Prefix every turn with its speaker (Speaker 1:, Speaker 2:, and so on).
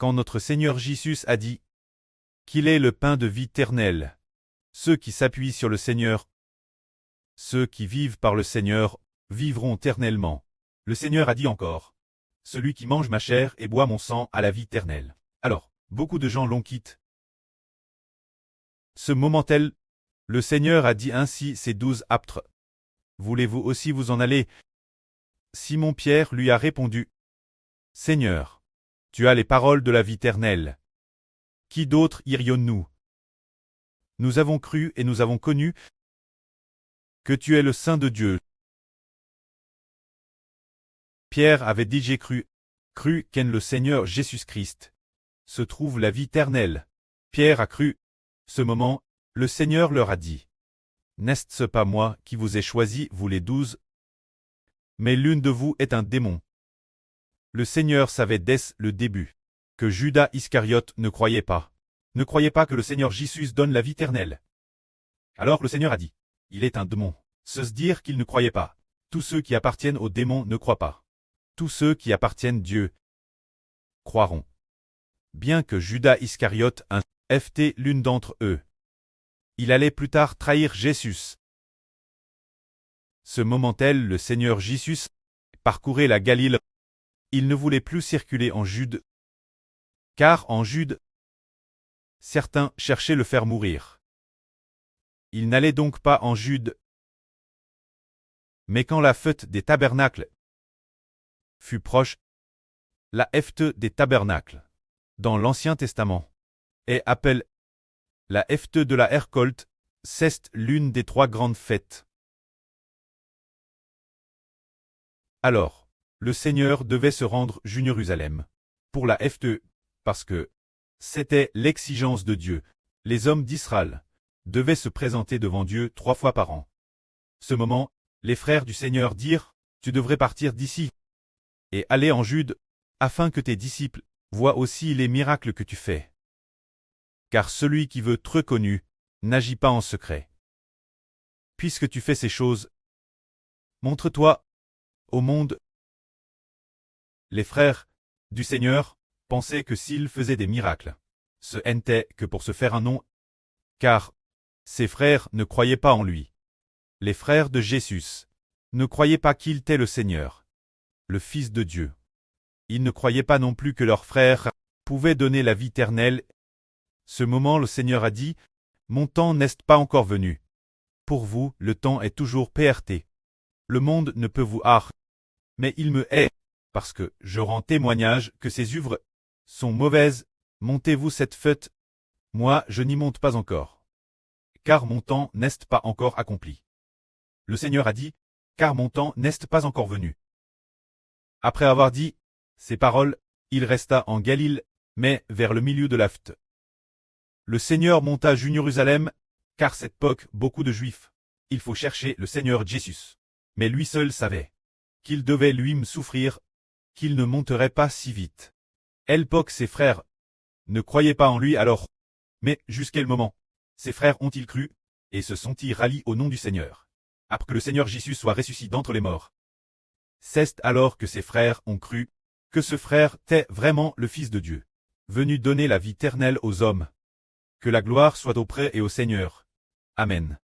Speaker 1: quand notre Seigneur Jésus a dit qu'il est le pain de vie éternelle. Ceux qui s'appuient sur le Seigneur, ceux qui vivent par le Seigneur, vivront éternellement. Le Seigneur a dit encore, « Celui qui mange ma chair et boit mon sang a la vie éternelle. » Alors, beaucoup de gens l'ont quitté. Ce moment-là, le Seigneur a dit ainsi ces 12 apôtres. « Voulez-vous aussi vous en aller ?» Simon-Pierre lui a répondu, « Seigneur, tu as les paroles de la vie éternelle. Qui d'autre irions-nous? Nous avons cru et nous avons connu que tu es le Saint de Dieu. » Pierre avait dit j'ai cru qu'en le Seigneur Jésus-Christ se trouve la vie éternelle. Pierre a cru. Ce moment, le Seigneur leur a dit, « N'est-ce pas moi qui vous ai choisi, vous les 12? Mais l'une de vous est un démon. » Le Seigneur savait dès le début que Judas Iscariote ne croyait pas que le Seigneur Jésus donne la vie éternelle. Alors le Seigneur a dit, « Il est un démon. » Se dire qu'il ne croyait pas. Tous ceux qui appartiennent au démon ne croient pas. Tous ceux qui appartiennent à Dieu croiront. Bien que Judas Iscariote fût l'une d'entre eux, il allait plus tard trahir Jésus. Ce moment-là, le Seigneur Jésus parcourait la Galilée. Il ne voulait plus circuler en Jude, car en Jude, certains cherchaient le faire mourir. Il n'allait donc pas en Jude. Mais quand la fête des tabernacles fut proche, la fête des tabernacles, dans l'Ancien Testament, est appelée la fête de la récolte, c'est l'une des 3 grandes fêtes. Alors, le Seigneur devait se rendre à Jérusalem pour la fête, parce que c'était l'exigence de Dieu. Les hommes d'Israël devaient se présenter devant Dieu 3 fois par an. Ce moment, les frères du Seigneur dirent, « Tu devrais partir d'ici et aller en Jude, afin que tes disciples voient aussi les miracles que tu fais. Car celui qui veut être connu n'agit pas en secret. Puisque tu fais ces choses, montre-toi au monde. » Les frères du Seigneur pensaient que s'ils faisaient des miracles, ce n'était que pour se faire un nom, car ses frères ne croyaient pas en lui. Les frères de Jésus ne croyaient pas qu'il était le Seigneur, le Fils de Dieu. Ils ne croyaient pas non plus que leurs frères pouvaient donner la vie éternelle. Ce moment, le Seigneur a dit, « Mon temps n'est pas encore venu. Pour vous, le temps est toujours PRT. Le monde ne peut vous haïr, mais il me hait, parce que je rends témoignage que ses œuvres sont mauvaises. Montez-vous cette fête. Moi, je n'y monte pas encore, car mon temps n'est pas encore accompli. » Le Seigneur a dit, « Car mon temps n'est pas encore venu. » Après avoir dit ces paroles, il resta en Galilée, mais vers le milieu de la fête. Le Seigneur monta à Jérusalem, car cette époque, beaucoup de Juifs. Il faut chercher le Seigneur Jésus. Mais lui seul savait qu'il devait lui-même souffrir, qu'il ne monterait pas si vite. L'époque, ses frères ne croyaient pas en lui alors. Mais jusqu'à le moment, ses frères ont-ils cru, et se sont-ils ralliés au nom du Seigneur, après que le Seigneur Jésus soit ressuscité d'entre les morts. C'est alors que ses frères ont cru que ce frère était vraiment le Fils de Dieu, venu donner la vie éternelle aux hommes. Que la gloire soit auprès et au Seigneur. Amen.